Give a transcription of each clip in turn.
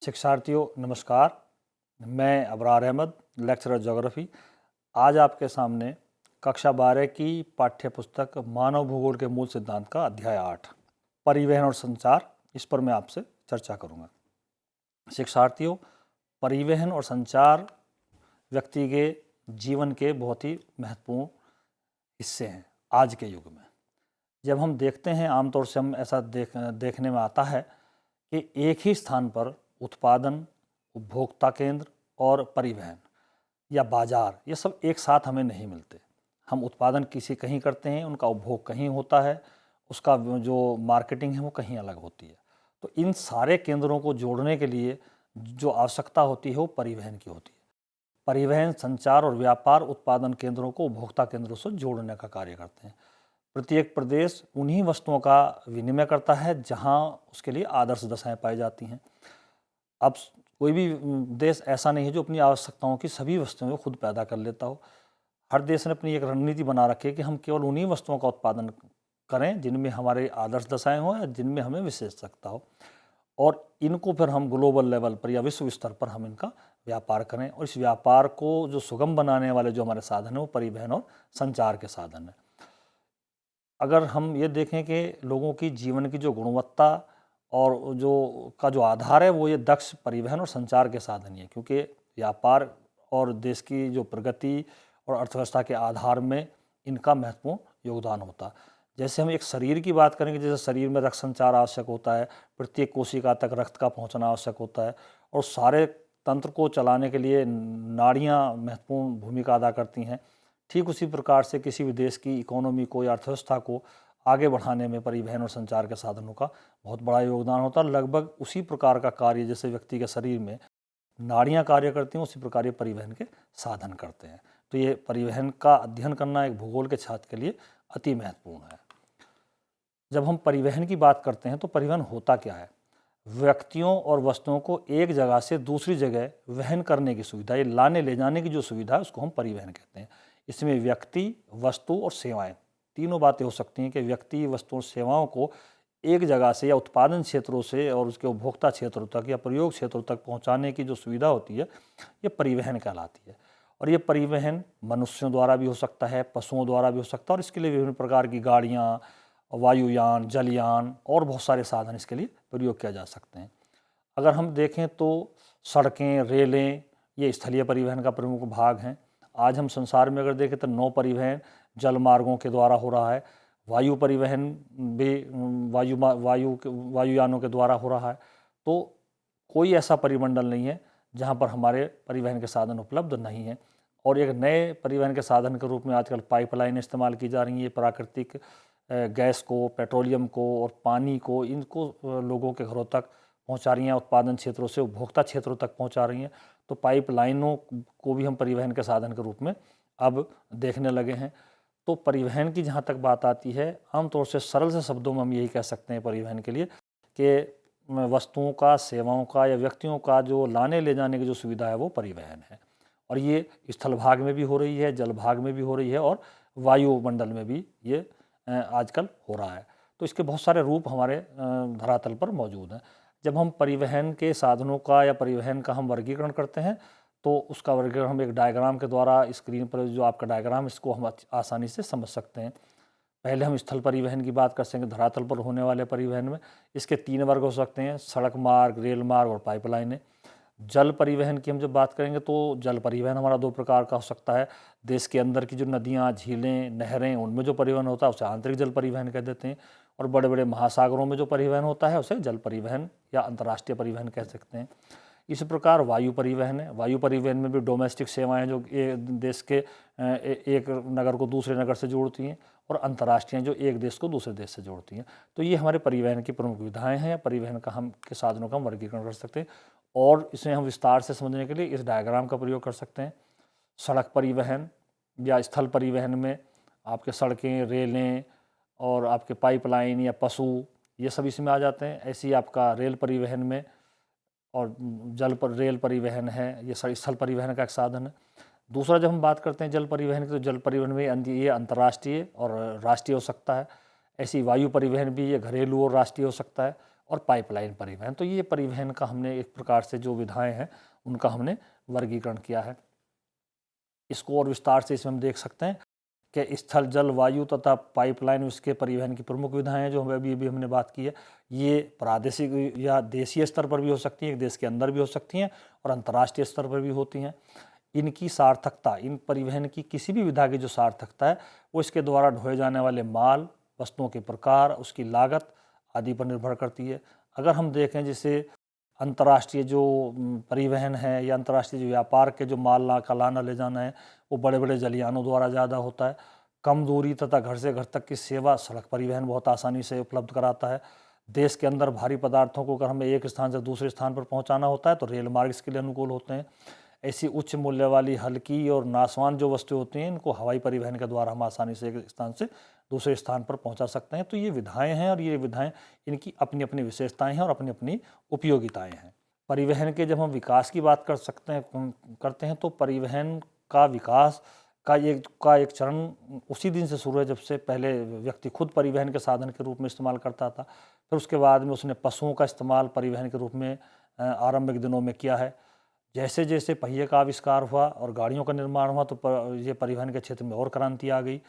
शिक्षार्थियों नमस्कार। मैं अबरार अहमद, लेक्चरर ज्योग्राफी। आज आपके सामने कक्षा 12 की पाठ्य पुस्तक मानव भूगोल के मूल सिद्धांत का अध्याय 8 परिवहन और संचार, इस पर मैं आपसे चर्चा करूंगा। शिक्षार्थियों, परिवहन और संचार व्यक्ति के जीवन के बहुत ही महत्वपूर्ण हिस्से हैं आज के युग में। जब हम देखते हैं, आमतौर से हम ऐसा देखने में आता है कि एक ही स्थान पर उत्पादन, उपभोक्ता केंद्र और परिवहन या बाजार, ये सब एक साथ हमें नहीं मिलते। हम उत्पादन किसी कहीं करते हैं, उनका उपभोग कहीं होता है, उसका जो मार्केटिंग है वो कहीं अलग होती है। तो इन सारे केंद्रों को जोड़ने के लिए जो आवश्यकता होती है वो परिवहन की होती है। परिवहन, संचार और व्यापार उत्पादन केंद्रों को उपभोक्ता केंद्रों से जोड़ने का कार्य करते हैं। प्रत्येक प्रदेश उन्हीं वस्तुओं का विनिमय करता है जहां उसके लिए आदर्श दशाएं पाई जाती हैं। अब कोई भी देश ऐसा नहीं है जो अपनी आवश्यकताओं की सभी वस्तुओं को खुद पैदा कर लेता हो। हर देश ने अपनी एक रणनीति बना रखी है कि हम केवल उन्हीं वस्तुओं का उत्पादन करें जिनमें हमारे आदर्श दशाएं हों या जिनमें हमें विशेषज्ञता हो, और इनको फिर हम ग्लोबल लेवल पर या विश्व स्तर पर हम इनका व्यापार करें। और इस व्यापार को जो सुगम बनाने वाले जो हमारे साधन हैं वो परिवहन और संचार के साधन हैं। अगर हम ये देखें कि लोगों की जीवन की जो गुणवत्ता और जो आधार है वो ये दक्ष परिवहन और संचार के साधन ही है, क्योंकि व्यापार और देश की जो प्रगति और अर्थव्यवस्था के आधार में इनका महत्वपूर्ण योगदान होता है। जैसे हम एक शरीर की बात करेंगे, जैसे शरीर में रक्त संचार आवश्यक होता है, प्रत्येक कोशिका तक रक्त का पहुंचना आवश्यक होता है, और सारे तंत्र को चलाने के लिए नाड़ियाँ महत्वपूर्ण भूमिका अदा करती हैं। ठीक उसी प्रकार से किसी भी देश की इकोनॉमी को या अर्थव्यवस्था को आगे बढ़ाने में परिवहन और संचार के साधनों का बहुत बड़ा योगदान होता है। लगभग उसी प्रकार का कार्य जैसे व्यक्ति के शरीर में नाड़ियाँ कार्य करती हैं, उसी प्रकार ये परिवहन के साधन करते हैं। तो ये परिवहन का अध्ययन करना एक भूगोल के छात्र के लिए अति महत्वपूर्ण है। जब हम परिवहन की बात करते हैं तो परिवहन होता क्या है? व्यक्तियों और वस्तुओं को एक जगह से दूसरी जगह वहन करने की सुविधा, ये लाने ले जाने की जो सुविधा है उसको हम परिवहन कहते हैं। इसमें व्यक्ति, वस्तु और सेवाएं, तीनों बातें हो सकती हैं कि व्यक्ति, वस्तु और सेवाओं को एक जगह से या उत्पादन क्षेत्रों से और उसके उपभोक्ता क्षेत्रों तक या प्रयोग क्षेत्रों तक पहुंचाने की जो सुविधा होती है, ये परिवहन कहलाती है। और ये परिवहन मनुष्यों द्वारा भी हो सकता है, पशुओं द्वारा भी हो सकता है, और इसके लिए विभिन्न प्रकार की गाड़ियाँ, वायुयान, जलयान और बहुत सारे साधन इसके लिए प्रयोग किया जा सकते हैं। अगर हम देखें तो सड़कें, रेलें, ये स्थलीय परिवहन का प्रमुख भाग हैं। आज हम संसार में अगर देखें तो नौ परिवहन जल मार्गों के द्वारा हो रहा है, वायु परिवहन भी वायुयानों के द्वारा हो रहा है। तो कोई ऐसा परिमंडल नहीं है जहाँ पर हमारे परिवहन के साधन उपलब्ध नहीं हैं। और एक नए परिवहन के साधन के रूप में आजकल पाइपलाइन इस्तेमाल की जा रही है। प्राकृतिक गैस को, पेट्रोलियम को और पानी को, इनको लोगों के घरों तक पहुंचा रही हैं, उत्पादन क्षेत्रों से उपभोक्ता क्षेत्रों तक पहुंचा रही हैं। तो पाइपलाइनों को भी हम परिवहन के साधन के रूप में अब देखने लगे हैं। तो परिवहन की जहाँ तक बात आती है, आमतौर से सरल से शब्दों में हम यही कह सकते हैं परिवहन के लिए कि वस्तुओं का, सेवाओं का या व्यक्तियों का जो लाने ले जाने की जो सुविधा है वो परिवहन है। और ये स्थल भाग में भी हो रही है, जल भाग में भी हो रही है, और वायुमंडल में भी ये आजकल हो रहा है। तो इसके बहुत सारे रूप हमारे धरातल पर मौजूद हैं। जब हम परिवहन के साधनों का या परिवहन का हम वर्गीकरण करते हैं तो उसका वर्गीकरण हम एक डायग्राम के द्वारा, स्क्रीन पर जो आपका डायग्राम, इसको हम आसानी से समझ सकते हैं। पहले हम स्थल परिवहन की बात कर सकेंगे, धरातल पर होने वाले परिवहन में इसके 3 वर्ग हो सकते हैं: सड़क मार्ग, रेल मार्ग और पाइपलाइनें। जल परिवहन की हम जब बात करेंगे तो जल परिवहन हमारा 2 प्रकार का हो सकता है। देश के अंदर की जो नदियाँ, झीलें, नहरें, उनमें जो परिवहन होता है उसे आंतरिक जल परिवहन कह देते हैं। और बड़े बड़े महासागरों में जो परिवहन होता है उसे जल परिवहन या अंतर्राष्ट्रीय परिवहन कह सकते हैं। इसी प्रकार वायु परिवहन है। वायु परिवहन में भी डोमेस्टिक सेवाएं जो देश के एक नगर को दूसरे नगर से जोड़ती हैं, और अंतर्राष्ट्रीय जो एक देश को दूसरे देश से जोड़ती हैं। तो ये हमारे परिवहन की प्रमुख विधाएं हैं। परिवहन का हम के साधनों का हम वर्गीकरण कर सकते हैं, और इसे हम विस्तार से समझने के लिए इस डायग्राम का प्रयोग कर सकते हैं। सड़क परिवहन या स्थल परिवहन में आपके सड़कें, रेलें और आपके पाइपलाइन या पशु, ये सब इसमें आ जाते हैं। ऐसे ही आपका रेल परिवहन में, और रेल परिवहन है, ये स्थल परिवहन का एक साधन है। दूसरा जब हम बात करते हैं जल परिवहन की, तो जल परिवहन में ये अंतर्राष्ट्रीय और राष्ट्रीय हो सकता है। ऐसी वायु परिवहन भी ये घरेलू और राष्ट्रीय हो सकता है। और पाइपलाइन परिवहन। तो ये परिवहन का हमने एक प्रकार से जो विधाएं हैं उनका हमने वर्गीकरण किया है। इसको और विस्तार से इसमें हम देख सकते हैं कि स्थल, जल, वायु तथा पाइपलाइन उसके परिवहन की प्रमुख विधाएं हैं जो अभी हमने बात की है। ये प्रादेशिक या देशीय स्तर पर भी हो सकती हैं, देश के अंदर भी हो सकती हैं और अंतर्राष्ट्रीय स्तर पर भी होती हैं। इनकी सार्थकता, इन परिवहन की किसी भी विधा की जो सार्थकता है वो इसके द्वारा ढोए जाने वाले माल, वस्तुओं के प्रकार, उसकी लागत आदि पर निर्भर करती है। अगर हम देखें जैसे अंतर्राष्ट्रीय जो परिवहन है या अंतर्राष्ट्रीय जो व्यापार के जो माल का लाना ले जाना है वो बड़े बड़े जलयानों द्वारा ज़्यादा होता है। कम दूरी तथा घर से घर तक की सेवा सड़क परिवहन बहुत आसानी से उपलब्ध कराता है। देश के अंदर भारी पदार्थों को अगर हमें एक स्थान से दूसरे स्थान पर पहुंचाना होता है तो रेल मार्ग इसके लिए अनुकूल होते हैं। ऐसी उच्च मूल्य वाली हल्की और नाशवान जो वस्तुएं होती हैं इनको हवाई परिवहन के द्वारा हम आसानी से एक स्थान से दूसरे स्थान पर पहुंचा सकते हैं। तो ये विधाएं हैं और ये विधाएं इनकी अपनी अपनी विशेषताएं हैं और अपनी अपनी उपयोगिताएं हैं। परिवहन के जब हम विकास की बात करते हैं तो परिवहन का विकास का एक चरण उसी दिन से शुरू है जब से पहले व्यक्ति खुद परिवहन के साधन के रूप में इस्तेमाल करता था। फिर उसके बाद में उसने पशुओं का इस्तेमाल परिवहन के रूप में आरंभिक दिनों में किया है। जैसे जैसे पहिए का आविष्कार हुआ और गाड़ियों का निर्माण हुआ तो ये परिवहन के क्षेत्र में और क्रांति आ गई।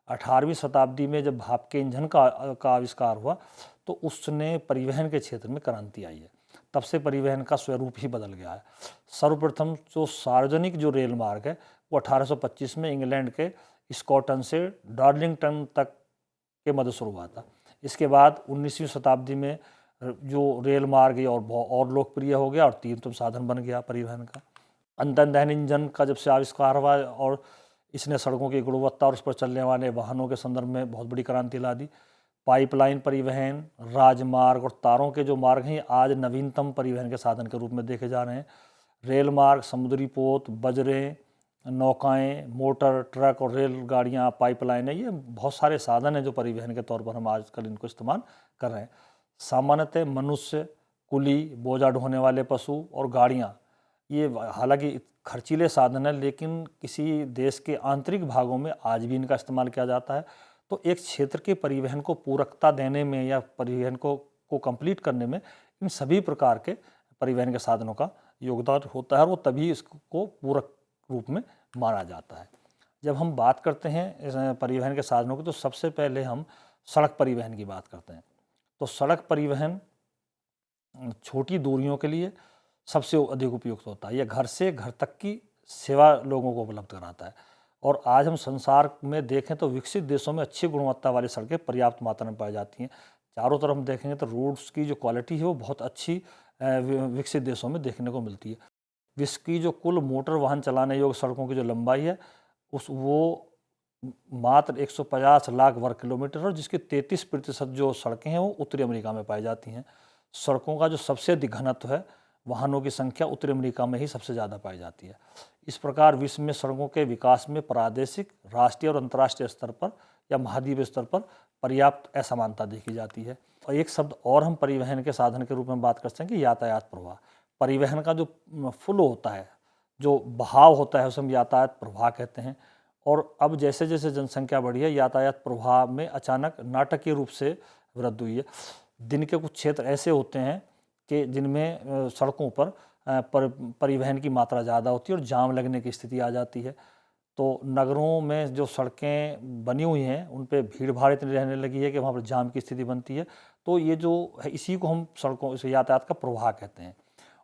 18वीं शताब्दी में जब भाप के ईंधन का आविष्कार हुआ तो उसने परिवहन के क्षेत्र में क्रांति आई है। तब से परिवहन का स्वरूप ही बदल गया है। सर्वप्रथम जो सार्वजनिक जो रेल मार्ग है वो 1825 में इंग्लैंड के स्कॉटन से डार्लिंगटन तक के मध्य शुरू हुआ था। इसके बाद 19वीं शताब्दी में जो रेल मार्ग है और लोकप्रिय हो गया और तीव्रतम साधन बन गया परिवहन का। अंतन दहन इंजन का जब से आविष्कार हुआ और इसने सड़कों की गुणवत्ता और उस पर चलने वाले वाहनों के संदर्भ में बहुत बड़ी क्रांति ला दी। पाइपलाइन परिवहन, राजमार्ग और तारों के जो मार्ग हैं आज नवीनतम परिवहन के साधन के रूप में देखे जा रहे हैं। रेल मार्ग, समुद्री पोत, बजरें, नौकाएं, मोटर, ट्रक और रेल गाड़ियाँ, पाइपलाइन है, ये बहुत सारे साधन हैं जो परिवहन के तौर पर हम आजकल इनको इस्तेमाल कर रहे हैं। सामान्यतः मनुष्य, कुली, बोझा ढोने वाले पशु और गाड़ियाँ ये हालांकि खर्चीले साधन है लेकिन किसी देश के आंतरिक भागों में आज भी इनका इस्तेमाल किया जाता है। तो एक क्षेत्र के परिवहन को पूरकता देने में या परिवहन को कंप्लीट करने में इन सभी प्रकार के परिवहन के साधनों का योगदान होता है और वो तभी इसको पूरक रूप में माना जाता है। जब हम बात करते हैं परिवहन के साधनों की तो सबसे पहले हम सड़क परिवहन की बात करते हैं। तो सड़क परिवहन छोटी दूरियों के लिए सबसे अधिक उपयुक्त होता है। यह घर से घर तक की सेवा लोगों को उपलब्ध कराता है और आज हम संसार में देखें तो विकसित देशों में अच्छी गुणवत्ता वाली सड़कें पर्याप्त मात्रा में पाई जाती हैं। चारों तरफ हम देखेंगे तो रोड्स की जो क्वालिटी है वो बहुत अच्छी विकसित देशों में देखने को मिलती है। विश्व की जो कुल मोटर वाहन चलाने योग्य सड़कों की जो लंबाई है वो मात्र 150 लाख वर्ग किलोमीटर और जिसके 33% जो सड़कें हैं वो उत्तरी अमेरिका में पाई जाती हैं। सड़कों का जो सबसे अधिक घनत्व है, वाहनों की संख्या उत्तरी अमेरिका में ही सबसे ज़्यादा पाई जाती है। इस प्रकार विश्व में सड़कों के विकास में प्रादेशिक, राष्ट्रीय और अंतर्राष्ट्रीय स्तर पर या महाद्वीपीय स्तर पर पर्याप्त असमानता देखी जाती है। और एक शब्द और हम परिवहन के साधन के रूप में बात कर सकते हैं कि यातायात प्रवाह। परिवहन का जो फ्लो होता है, जो बहाव होता है उसे हम यातायात प्रवाह कहते हैं। और अब जैसे जैसे जनसंख्या बढ़ी है यातायात प्रवाह में अचानक नाटकीय रूप से वृद्धि हुई है। दिन के कुछ क्षेत्र ऐसे होते हैं कि जिनमें सड़कों पर परिवहन की मात्रा ज़्यादा होती है और जाम लगने की स्थिति आ जाती है। तो नगरों में जो सड़कें बनी हुई हैं उन पे भीड़ भाड़ इतनी रहने लगी है कि वहाँ पर जाम की स्थिति बनती है। तो ये जो है इसी को हम सड़कों से यातायात का प्रवाह कहते हैं।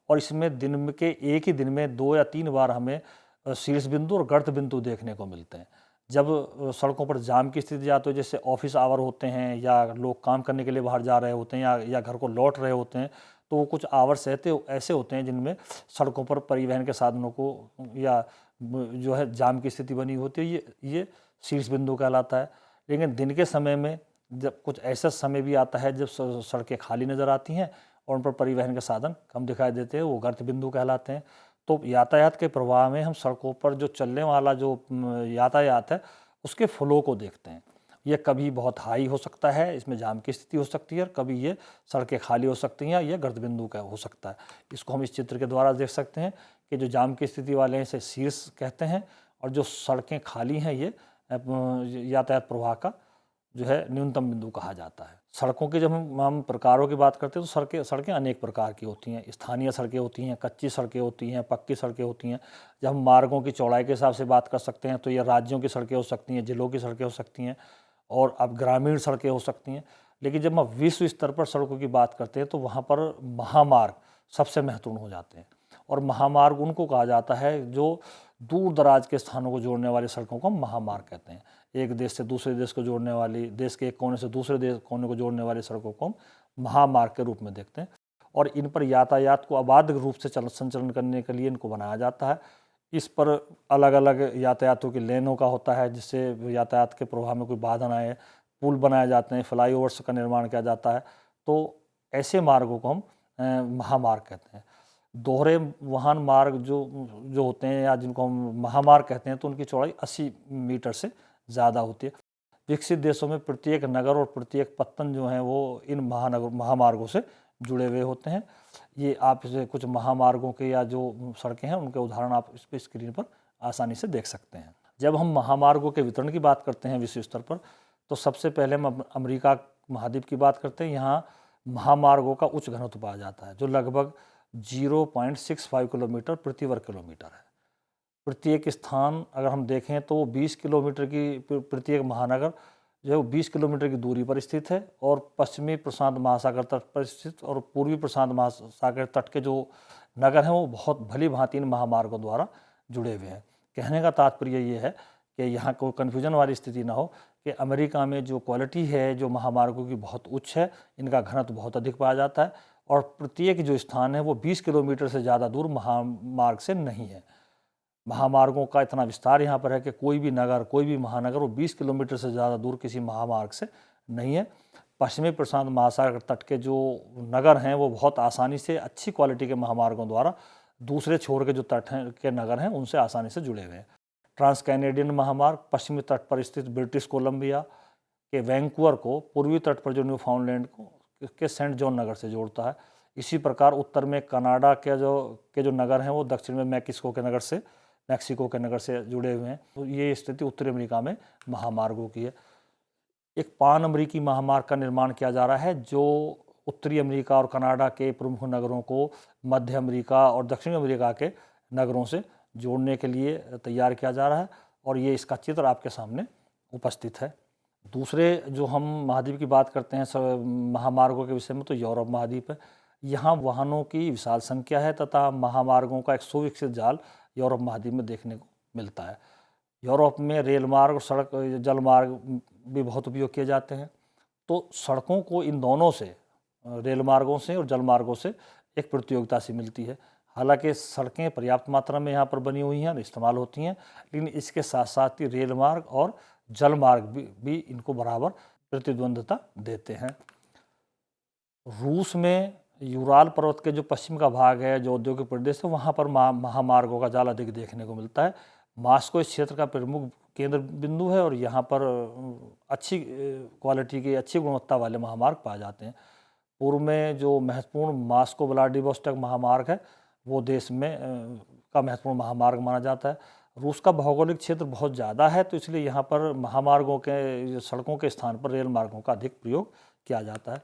और इसमें दिन के एक ही दिन में 2 या 3 बार हमें शीर्ष बिंदु और गर्त बिंदु देखने को मिलते हैं। जब सड़कों पर जाम की स्थिति आती है, जैसे ऑफिस आवर होते हैं या लोग काम करने के लिए बाहर जा रहे होते हैं या घर को लौट रहे होते हैं, तो वो कुछ आवर्स ऐसे होते हैं जिनमें सड़कों पर परिवहन के साधनों को या जो है जाम की स्थिति बनी होती है, ये शीर्ष बिंदु कहलाता है। लेकिन दिन के समय में जब कुछ ऐसा समय भी आता है जब सड़कें खाली नज़र आती हैं और उन पर परिवहन के साधन कम दिखाई देते हैं, वो गर्त बिंदु कहलाते हैं। तो यातायात के प्रवाह में हम सड़कों पर जो चलने वाला जो यातायात है उसके फ्लो को देखते हैं। ये कभी बहुत हाई हो सकता है, इसमें जाम की स्थिति हो सकती है, और कभी ये सड़कें खाली हो सकती हैं या ये गर्त बिंदु का हो सकता है। इसको हम इस चित्र के द्वारा देख सकते हैं कि जो जाम की स्थिति वाले हैं इसे शीर्ष कहते हैं और जो सड़कें खाली हैं ये यातायात प्रवाह का जो है न्यूनतम बिंदु कहा जाता है। सड़कों की जब हम प्रकारों की बात करते हैं तो सड़कें अनेक प्रकार की होती हैं। स्थानीय सड़कें होती हैं, कच्ची सड़कें होती हैं, पक्की सड़कें होती हैं। जब हम मार्गों की चौड़ाई के हिसाब से बात कर सकते हैं तो ये राज्यों की सड़कें हो सकती हैं, जिलों की सड़कें हो सकती हैं और अब ग्रामीण सड़कें हो सकती हैं। लेकिन जब हम विश्व स्तर पर सड़कों की बात करते हैं तो वहाँ पर महामार्ग सबसे महत्वपूर्ण हो जाते हैं। और महामार्ग उनको कहा जाता है जो दूर दराज के स्थानों को जोड़ने वाली सड़कों को हम महामार्ग कहते हैं। एक देश से दूसरे देश को जोड़ने वाली, देश के एक कोने से दूसरे देश कोने को जोड़ने वाली सड़कों को हम महामार्ग के रूप में देखते हैं। और इन पर यातायात को अबाध रूप से संचालन करने के लिए इनको बनाया जाता है। इस पर अलग अलग यातायातों की लेनों का होता है जिससे यातायात के प्रवाह में कोई बाधा ना आए। पुल बनाए जाते हैं, फ्लाईओवर्स का निर्माण किया जाता है। तो ऐसे मार्गों को हम महामार्ग कहते हैं। दोहरे वाहन मार्ग जो होते हैं या जिनको हम महामार्ग कहते हैं तो उनकी चौड़ाई 80 मीटर से ज़्यादा होती है। विकसित देशों में प्रत्येक नगर और प्रत्येक पत्तन जो हैं वो इन महामार्गों से जुड़े हुए होते हैं। ये आप इसे कुछ महामार्गों के या जो सड़कें हैं उनके उदाहरण आप इस पर स्क्रीन पर आसानी से देख सकते हैं। जब हम महामार्गों के वितरण की बात करते हैं विश्व स्तर पर तो सबसे पहले हम अमेरिका महाद्वीप की बात करते हैं। यहाँ महामार्गों का उच्च घनत्व पाया जाता है जो लगभग 0.65 किलोमीटर प्रति वर्ग किलोमीटर है। प्रत्येक स्थान अगर हम देखें तो 20 किलोमीटर की प्रत्येक महानगर जो है वो 20 किलोमीटर की दूरी पर स्थित है और पश्चिमी प्रशांत महासागर तट पर स्थित और पूर्वी प्रशांत महासागर तट के जो नगर हैं वो बहुत भली भांति इन महामार्गों द्वारा जुड़े हुए हैं। कहने का तात्पर्य ये है कि यहाँ कोई कन्फ्यूजन वाली स्थिति ना हो कि अमेरिका में जो क्वालिटी है जो महामार्गों की बहुत उच्च है, इनका घनत्व बहुत अधिक पाया जाता है और प्रत्येक जो स्थान है वो 20 किलोमीटर से ज़्यादा दूर महामार्ग से नहीं है। महामार्गों का इतना विस्तार यहाँ पर है कि कोई भी नगर, कोई भी महानगर वो 20 किलोमीटर से ज़्यादा दूर किसी महामार्ग से नहीं है। पश्चिमी प्रशांत महासागर तट के जो नगर हैं वो बहुत आसानी से अच्छी क्वालिटी के महामार्गों द्वारा दूसरे छोर के जो तट हैं के नगर हैं उनसे आसानी से जुड़े हुए हैं। ट्रांस कैनेडियन महामार्ग पश्चिमी तट पर स्थित ब्रिटिश कोलंबिया के वैंकूवर को पूर्वी तट पर जो न्यूफाउंडलैंड को के सेंट जॉन नगर से जोड़ता है। इसी प्रकार उत्तर में कनाडा के जो नगर हैं वो दक्षिण में मैक्सिको के नगर से जुड़े हुए हैं। तो ये स्थिति उत्तरी अमेरिका में महामार्गों की है। एक पान अमेरिकी महामार्ग का निर्माण किया जा रहा है जो उत्तरी अमेरिका और कनाडा के प्रमुख नगरों को मध्य अमेरिका और दक्षिण अमेरिका के नगरों से जोड़ने के लिए तैयार किया जा रहा है और ये इसका चित्र आपके सामने उपस्थित है। दूसरे जो हम महाद्वीप की बात करते हैं महामार्गों के विषय में तो यूरोप महाद्वीप है। यहाँ वाहनों की विशाल संख्या है तथा महामार्गों का एक सुविकसित जाल यूरोप महाद्वीप में देखने को मिलता है। यूरोप में रेल मार्ग और सड़क जल मार्ग भी बहुत उपयोग किए जाते हैं। तो सड़कों को इन दोनों से, रेल मार्गों से और जल मार्गों से एक प्रतियोगिता सी मिलती है। हालांकि सड़कें पर्याप्त मात्रा में यहाँ पर बनी हुई हैं और इस्तेमाल होती हैं, लेकिन इसके साथ साथ ही रेल मार्ग और जल मार्ग भी इनको बराबर प्रतिद्वंद्विता देते हैं। रूस में यूराल पर्वत के जो पश्चिम का भाग है, जो औद्योगिक प्रदेश है, वहाँ पर महामार्गों का जाल अधिक देखने को मिलता है। मॉस्को इस क्षेत्र का प्रमुख केंद्र बिंदु है और यहाँ पर अच्छी क्वालिटी के, अच्छी गुणवत्ता वाले महामार्ग पाए जाते हैं। पूर्व में जो महत्वपूर्ण मॉस्को व्लादिवोस्टोक महामार्ग है वो देश में का महत्वपूर्ण महामार्ग माना जाता है। रूस का भौगोलिक क्षेत्र बहुत ज़्यादा है तो इसलिए यहाँ पर महामार्गों के, सड़कों के स्थान पर रेल मार्गों का अधिक प्रयोग किया जाता है।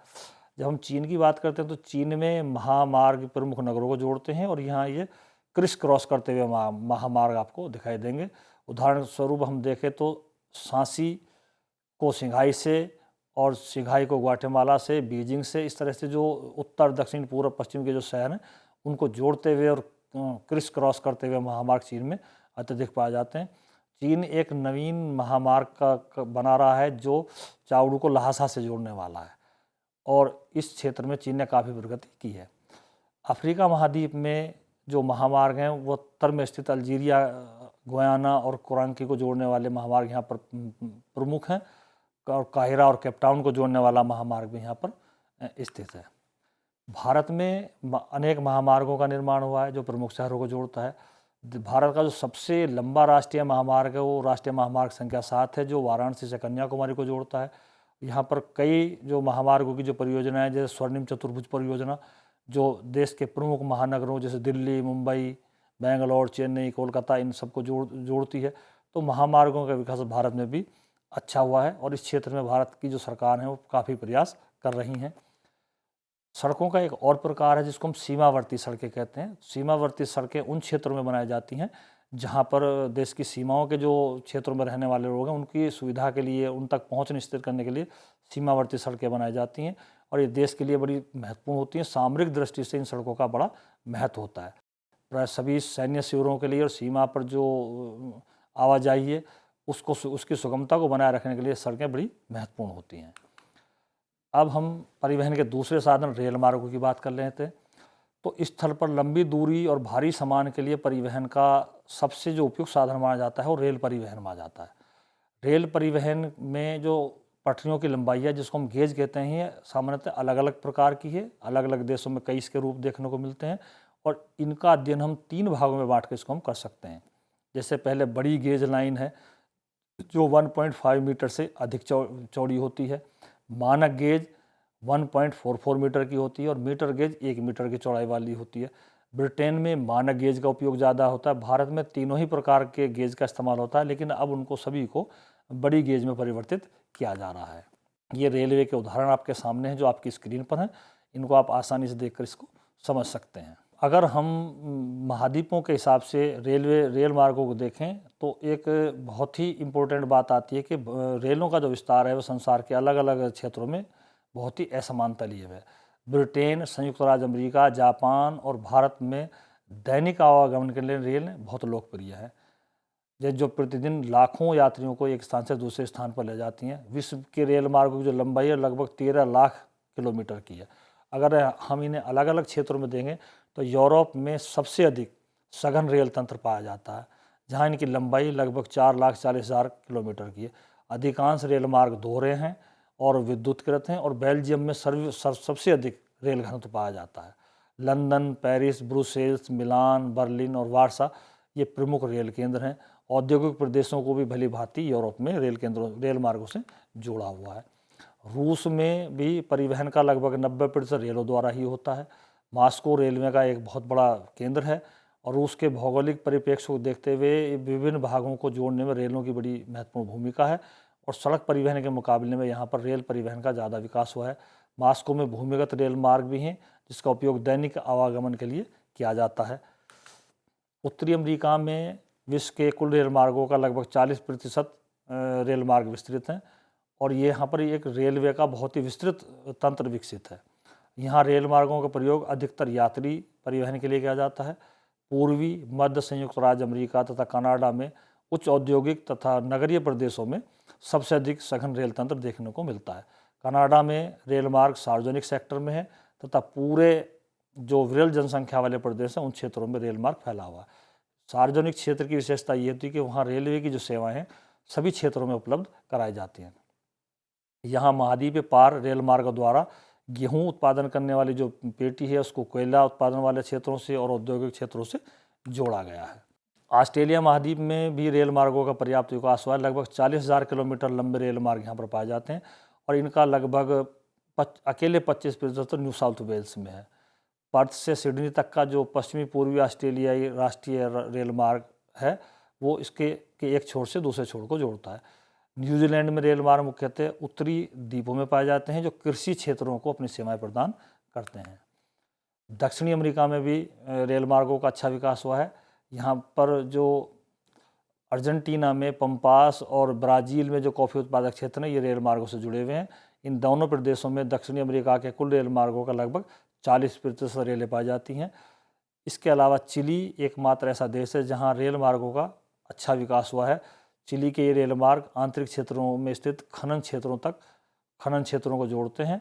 जब हम चीन की बात करते हैं तो चीन में महामार्ग प्रमुख नगरों को जोड़ते हैं और यहाँ ये क्रिस क्रॉस करते हुए महामार्ग आपको दिखाई देंगे। उदाहरण स्वरूप हम देखें तो सांसी को सिंघाई से और सिंघाई को ग्वाटेमाला से, बीजिंग से, इस तरह से जो उत्तर, दक्षिण, पूर्व, पश्चिम के जो शहर हैं उनको जोड़ते हुए और क्रिस क्रॉस करते हुए महामार्ग चीन में अत्यधिक पाए जाते हैं। चीन एक नवीन महामार्ग का बना रहा है जो चाउडू को लहासा से जोड़ने वाला है और इस क्षेत्र में चीन ने काफ़ी प्रगति की है। अफ्रीका महाद्वीप में जो महामार्ग हैं वो उत्तर में स्थित अल्जीरिया, गुयाना और कोरांकी को जोड़ने वाले महामार्ग यहाँ पर प्रमुख हैं और काहिरा और केपटाउन को जोड़ने वाला महामार्ग भी यहाँ पर स्थित है। भारत में अनेक महामार्गों का निर्माण हुआ है जो प्रमुख शहरों को जोड़ता है। भारत का जो सबसे लंबा राष्ट्रीय महामार्ग है वो राष्ट्रीय महामार्ग संख्या 7 है जो वाराणसी से कन्याकुमारी को जोड़ता है। यहाँ पर कई जो महामार्गों की जो परियोजनाएं जैसे स्वर्णिम चतुर्भुज परियोजना जो देश के प्रमुख महानगरों जैसे दिल्ली, मुंबई, बेंगलोर, चेन्नई, कोलकाता इन सबको जोड़ती है। तो महामार्गों का विकास भारत में भी अच्छा हुआ है और इस क्षेत्र में भारत की जो सरकार है वो काफ़ी प्रयास कर रही हैं। सड़कों का एक और प्रकार है जिसको हम सीमावर्ती सड़कें कहते हैं। सीमावर्ती सड़कें उन क्षेत्रों में बनाई जाती हैं जहाँ पर देश की सीमाओं के जो क्षेत्रों में रहने वाले लोग हैं उनकी सुविधा के लिए, उन तक पहुँच निश्चित करने के लिए सीमावर्ती सड़कें बनाई जाती हैं और ये देश के लिए बड़ी महत्वपूर्ण होती हैं। सामरिक दृष्टि से इन सड़कों का बड़ा महत्व होता है। प्राय सभी सैन्य शिविरों के लिए और सीमा पर जो आवाजाही है उसकी सुगमता को बनाए रखने के लिए सड़कें बड़ी महत्वपूर्ण होती हैं। अब हम परिवहन के दूसरे साधन रेल मार्गों की बात कर लेते हैं। तो स्थल पर लंबी दूरी और भारी सामान के लिए परिवहन का सबसे जो उपयुक्त साधन माना जाता है वो रेल परिवहन माना जाता है। रेल परिवहन में जो पटरियों की लंबाई है जिसको हम गेज कहते हैं, सामान्यतः अलग अलग प्रकार की है। अलग अलग देशों में कई इसके रूप देखने को मिलते हैं और इनका अध्ययन हम 3 भागों में बांट के इसको हम कर सकते हैं। जैसे पहले बड़ी गेज लाइन है जो 1.5 मीटर से अधिक चौड़ी होती है। मानक गेज 1.44 मीटर की होती है और मीटर गेज 1 मीटर की चौड़ाई वाली होती है। ब्रिटेन में मानक गेज का उपयोग ज़्यादा होता है। भारत में तीनों ही प्रकार के गेज का इस्तेमाल होता है, लेकिन अब उनको सभी को बड़ी गेज में परिवर्तित किया जा रहा है। ये रेलवे के उदाहरण आपके सामने हैं जो आपकी स्क्रीन पर हैं। इनको आप आसानी से देखकर इसको समझ सकते हैं। अगर हम महाद्वीपों के हिसाब से रेल मार्गों को देखें तो एक बहुत ही इम्पोर्टेंट बात आती है कि रेलों का जो विस्तार है वो संसार के अलग अलग क्षेत्रों में बहुत ही असमानता लिए हुए है। ब्रिटेन, संयुक्त राज्य अमेरिका, जापान और भारत में दैनिक आवागमन के लिए रेल बहुत लोकप्रिय है, जो प्रतिदिन लाखों यात्रियों को एक स्थान से दूसरे स्थान पर ले जाती हैं। विश्व के रेल मार्गों की जो लंबाई है लगभग 13 लाख किलोमीटर की है। अगर हम इन्हें अलग अलग क्षेत्रों में देंगे तो यूरोप में सबसे अधिक सघन रेल तंत्र पाया जाता है, जहां इनकी लंबाई लगभग 4,40,000 किलोमीटर की है। अधिकांश रेल मार्ग दोहरे हैं और विद्युतकृत हैं और बेल्जियम में सबसे अधिक रेल घनत्व पाया जाता है। लंदन, पेरिस, ब्रुसेल्स, मिलान, बर्लिन और वार्सा ये प्रमुख रेल केंद्र हैं। औद्योगिक प्रदेशों को भी भली भांति यूरोप में रेल मार्गों से जोड़ा हुआ है। रूस में भी परिवहन का लगभग 90% रेलों द्वारा ही होता है। मास्को रेलवे का एक बहुत बड़ा केंद्र है और रूस के भौगोलिक परिप्रेक्ष्य को देखते हुए विभिन्न भागों को जोड़ने में रेलों की बड़ी महत्वपूर्ण भूमिका है और सड़क परिवहन के मुकाबले में यहाँ पर रेल परिवहन का ज़्यादा विकास हुआ है। मास्को में भूमिगत रेल मार्ग भी हैं जिसका उपयोग दैनिक आवागमन के लिए किया जाता है। उत्तरी अमेरिका में विश्व के कुल रेल मार्गों का लगभग 40% रेल मार्ग विस्तृत हैं और ये यहाँ पर एक रेलवे का बहुत ही विस्तृत तंत्र विकसित है। यहाँ रेल मार्गों का प्रयोग अधिकतर यात्री परिवहन के लिए किया जाता है। पूर्वी मध्य संयुक्त राज्य अमेरिका तथा कनाडा में उच्च औद्योगिक तथा नगरीय प्रदेशों में सबसे अधिक सघन रेल तंत्र देखने को मिलता है। कनाडा में रेल मार्ग सार्वजनिक सेक्टर में है तथा पूरे जो विरल जनसंख्या वाले प्रदेश हैं उन क्षेत्रों में रेल मार्ग फैला हुआ है। सार्वजनिक क्षेत्र की विशेषता ये होती है कि वहाँ रेलवे की जो सेवाएं हैं सभी क्षेत्रों में उपलब्ध कराई जाती हैं। यहाँ महाद्वीप पार रेल मार्ग द्वारा गेहूं उत्पादन करने वाली जो पेटी है उसको कोयला उत्पादन वाले क्षेत्रों से और औद्योगिक क्षेत्रों से जोड़ा गया है। ऑस्ट्रेलिया महाद्वीप में भी रेल मार्गों का पर्याप्त विकास हुआ है। लगभग 40,000 किलोमीटर लंबे रेल मार्ग यहाँ पर पाए जाते हैं और इनका लगभग अकेले 25% तो न्यू साउथ वेल्स में है। पर्थ से सिडनी तक का जो पश्चिमी पूर्वी ऑस्ट्रेलियाई राष्ट्रीय रेल मार्ग है वो इसके एक छोर से दूसरे छोर को जोड़ता है। न्यूजीलैंड में रेल मार्ग मुख्यतः उत्तरी द्वीपों में पाए जाते हैं जो कृषि क्षेत्रों को अपनी सेवाएं प्रदान करते हैं। दक्षिणी अमेरिका में भी रेल मार्गों का अच्छा विकास हुआ है। यहाँ पर जो अर्जेंटीना में पंपास और ब्राज़ील में जो कॉफ़ी उत्पादक क्षेत्र हैं ये रेल मार्गों से जुड़े हुए हैं। इन दोनों प्रदेशों में दक्षिणी अमेरिका के कुल रेल मार्गों का लगभग 40% रेलें पाई जाती हैं। इसके अलावा चिली एकमात्र ऐसा देश है जहाँ रेल मार्गों का अच्छा विकास हुआ है। चिली के ये रेल मार्ग आंतरिक क्षेत्रों में स्थित खनन क्षेत्रों को जोड़ते हैं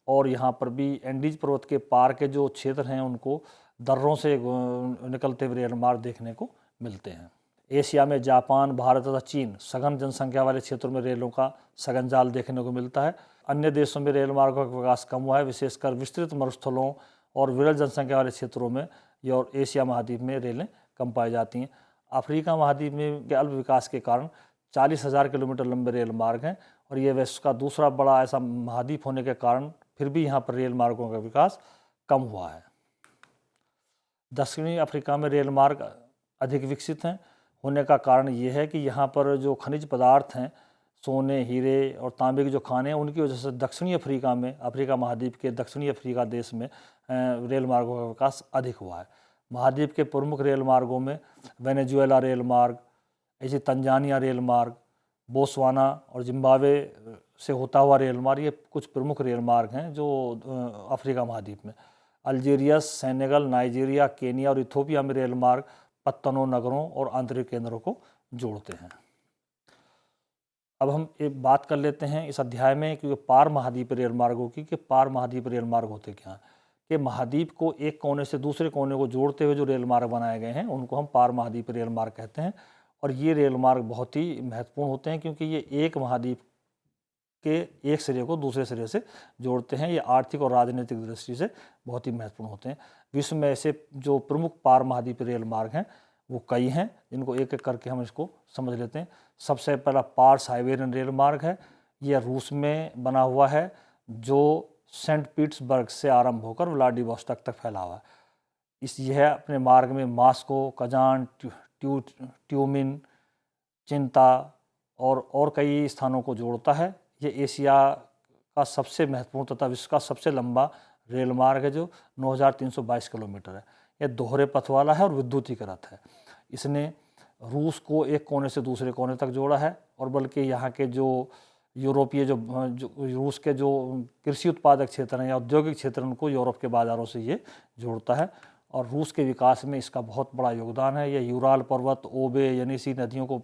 और यहाँ पर भी एंडीज पर्वत के पार के जो क्षेत्र हैं उनको दर्रों से निकलते हुए रेल मार्ग देखने को मिलते हैं। एशिया में जापान, भारत तथा चीन सघन जनसंख्या वाले क्षेत्रों में रेलों का सघन जाल देखने को मिलता है। अन्य देशों में रेल मार्गों का विकास कम हुआ है, विशेषकर विस्तृत मरुस्थलों और विरल जनसंख्या वाले क्षेत्रों में और एशिया महाद्वीप में रेलें कम पाई जाती हैं। अफ्रीका महाद्वीप में अल्प विकास के कारण 40,000 किलोमीटर लंबे रेल मार्ग हैं और ये विश्व का दूसरा बड़ा ऐसा महाद्वीप होने के कारण फिर भी यहाँ पर रेल मार्गों का विकास कम हुआ है। दक्षिणी अफ्रीका में रेल मार्ग अधिक विकसित हैं होने का कारण ये है कि यहाँ पर जो खनिज पदार्थ हैं सोने, हीरे और तांबे के जो खाने हैं उनकी वजह से दक्षिणी अफ्रीका में, अफ्रीका महाद्वीप के दक्षिणी अफ्रीका देश में रेल मार्गों का विकास अधिक हुआ है। महाद्वीप के प्रमुख रेल मार्गों में वेनेजुएला रेल मार्ग, ऐसे तंजानिया रेल मार्ग, बोत्सवाना और जिम्बाब्वे से होता हुआ रेल मार्ग, ये कुछ प्रमुख रेल मार्ग हैं जो अफ्रीका महाद्वीप में। अल्जीरिया, सेनेगल, नाइजीरिया, केनिया और इथोपिया में रेल मार्ग पत्तनों, नगरों और आंतरिक केंद्रों को जोड़ते हैं। अब हम एक बात कर लेते हैं इस अध्याय में कि पार महाद्वीप रेल मार्गों की, कि पार महाद्वीप रेल मार्ग होते क्या हैं। कि महाद्वीप को एक कोने से दूसरे कोने को जोड़ते हुए जो रेल मार्ग बनाए गए हैं उनको हम पार महाद्वीप रेल मार्ग कहते हैं। और ये रेल मार्ग बहुत ही महत्वपूर्ण होते हैं क्योंकि ये एक महाद्वीप के एक सिरे को दूसरे सिरे से जोड़ते हैं। ये आर्थिक और राजनीतिक दृष्टि से बहुत ही महत्वपूर्ण होते हैं। विश्व में ऐसे जो प्रमुख पार महाद्वीप रेल मार्ग हैं वो कई हैं, जिनको एक एक करके हम इसको समझ लेते हैं। सबसे पहला पार साइबेरियन रेल मार्ग है। यह रूस में बना हुआ है, जो सेंट पीटर्सबर्ग से आरंभ होकर व्लादिवोस्टॉक तक फैला हुआ है। यह अपने मार्ग में मॉस्को, कजान, ट्यूमिन, चिंता और कई स्थानों को जोड़ता है। ये एशिया का सबसे महत्वपूर्ण तथा विश्व का सबसे लंबा रेल मार्ग है, जो 9322 किलोमीटर है। यह दोहरे पथ वाला है और विद्युतीकृत है। इसने रूस को एक कोने से दूसरे कोने तक जोड़ा है, और बल्कि यहाँ के जो यूरोपीय जो रूस के जो कृषि उत्पादक क्षेत्र हैं या औद्योगिक क्षेत्र, उनको यूरोप के बाज़ारों से ये जोड़ता है। और रूस के विकास में इसका बहुत बड़ा योगदान है। यह यूराल पर्वत, ओबे, यनीसी नदियों को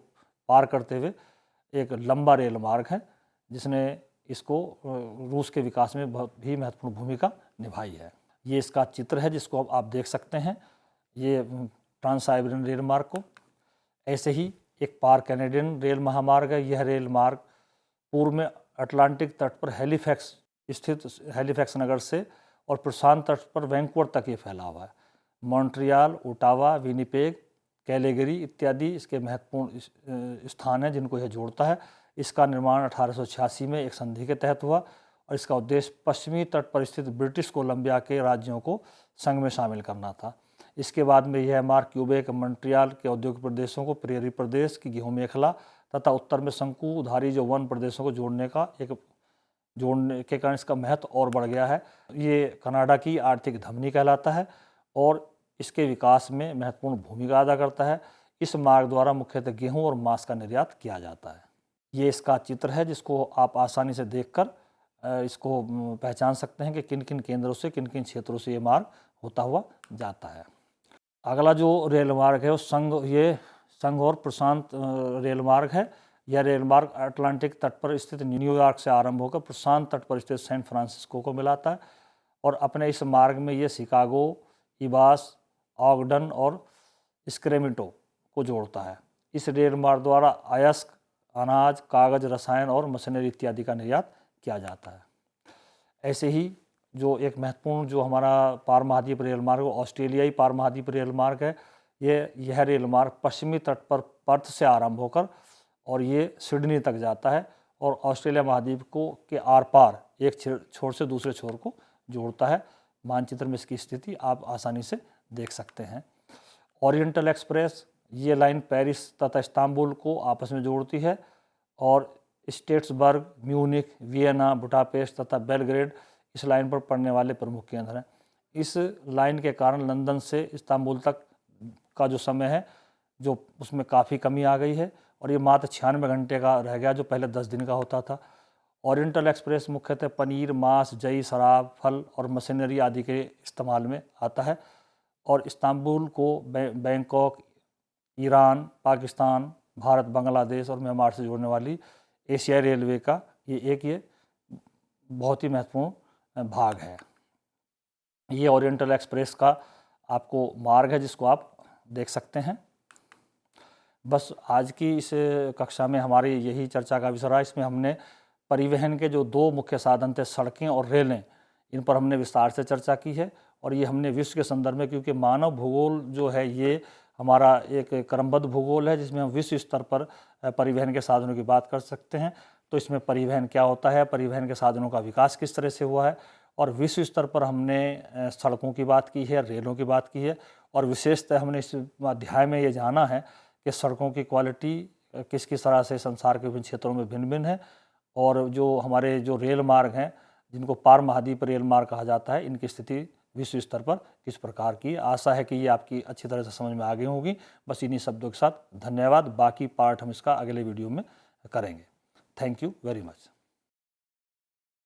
पार करते हुए एक लंबा रेल मार्ग है, जिसने इसको रूस के विकास में बहुत ही महत्वपूर्ण भूमिका निभाई है। ये इसका चित्र है जिसको आप देख सकते हैं, ये ट्रांस साइबेरियन रेल मार्ग को। ऐसे ही एक पार कैनेडियन रेल महामार्ग है। यह रेल मार्ग पूर्व में अटलांटिक तट पर हैलिफैक्स स्थित हैलिफैक्स नगर से और प्रशांत तट पर वैंकूवर तक ये फैला हुआ है। मॉन्ट्रियल, ओटावा, विनिपेग, कैलेगरी इत्यादि इसके महत्वपूर्ण स्थान हैं जिनको यह जोड़ता है। इसका निर्माण 1886 में एक संधि के तहत हुआ, और इसका उद्देश्य पश्चिमी तट पर स्थित ब्रिटिश कोलंबिया के राज्यों को संघ में शामिल करना था। इसके बाद में यह मार्ग क्यूबेक, मॉन्ट्रियल के औद्योगिक प्रदेशों को प्रेरी प्रदेश की गेहूं मेखला तथा उत्तर में शंकुधारी जो वन प्रदेशों को जोड़ने के कारण इसका महत्व और बढ़ गया है। ये कनाडा की आर्थिक धमनी कहलाता है और इसके विकास में महत्वपूर्ण भूमिका अदा करता है। इस मार्ग द्वारा मुख्यतः गेहूं और मांस का निर्यात किया जाता है। ये इसका चित्र है जिसको आप आसानी से देखकर इसको पहचान सकते हैं कि किन किन केंद्रों से, किन किन क्षेत्रों से ये मार्ग होता हुआ जाता है। अगला जो रेल मार्ग है वो संघ और प्रशांत रेल मार्ग है। यह रेल मार्ग अटलांटिक तट पर स्थित न्यूयॉर्क से आरंभ होकर प्रशांत तट पर स्थित सैन फ्रांसिस्को को मिलाता है, और अपने इस मार्ग में ये शिकागो, इबास, ऑगडन और स्क्रेमिटो को जोड़ता है। इस रेल मार्ग द्वारा अयस्क, अनाज, कागज, रसायन और मशीनरी इत्यादि का निर्यात किया जाता है। ऐसे ही जो एक महत्वपूर्ण जो हमारा पार महाद्वीप रेल मार्ग, ऑस्ट्रेलियाई पार महाद्वीप रेल मार्ग है। यह रेल मार्ग पश्चिमी तट पर पर्थ से आरंभ होकर और ये सिडनी तक जाता है, और ऑस्ट्रेलिया महाद्वीप को के आर पार एक छोर से दूसरे छोर को जोड़ता है। मानचित्र में इसकी स्थिति आप आसानी से देख सकते हैं। ओरिएंटल एक्सप्रेस, ये लाइन पेरिस तथा इस्तांबुल को आपस में जोड़ती है, और स्टेट्सबर्ग, म्यूनिख, वियना, बुडापेस्ट तथा बेलग्रेड इस लाइन पर पड़ने वाले प्रमुख केंद्र हैं। इस लाइन के कारण लंदन से इस्तांबुल तक का जो समय है जो उसमें काफ़ी कमी आ गई है, और ये मात्र 96 घंटे का रह गया जो पहले 10 दिन का होता था। ओरिएंटल एक्सप्रेस मुख्यतः पनीर, मांस, जई, शराब, फल और मशीनरी आदि के इस्तेमाल में आता है, और इस्तांबुल को बैंकॉक, ईरान, पाकिस्तान, भारत, बांग्लादेश और म्यांमार से जोड़ने वाली एशियाई रेलवे का ये बहुत ही महत्वपूर्ण भाग है। ये ओरिएंटल एक्सप्रेस का आपको मार्ग है जिसको आप देख सकते हैं। बस आज की इस कक्षा में हमारी यही चर्चा का विषय रहा। इसमें हमने परिवहन के जो दो मुख्य साधन थे, सड़कें और रेलें, इन पर हमने विस्तार से चर्चा की है, और ये हमने विश्व के संदर्भ में, क्योंकि मानव भूगोल जो है ये हमारा एक क्रमबद्ध भूगोल है जिसमें हम विश्व स्तर पर परिवहन के साधनों की बात कर सकते हैं। तो इसमें परिवहन क्या होता है, परिवहन के साधनों का विकास किस तरह से हुआ है, और विश्व स्तर पर हमने सड़कों की बात की है, रेलों की बात की है, और विशेषतः हमने इस अध्याय में ये जाना है कि सड़कों की क्वालिटी किस किस तरह से संसार के विभिन्न क्षेत्रों में भिन्न भिन्न है, और जो हमारे जो रेल मार्ग हैं जिनको पार महाद्वीप रेल मार्ग कहा जाता है, इनकी स्थिति विश्व स्तर पर किस प्रकार की। आशा है कि ये आपकी अच्छी तरह से समझ में आ गई होगी। बस इन्हीं शब्दों के साथ धन्यवाद। बाकी पार्ट हम इसका अगले वीडियो में करेंगे। Thank you very much.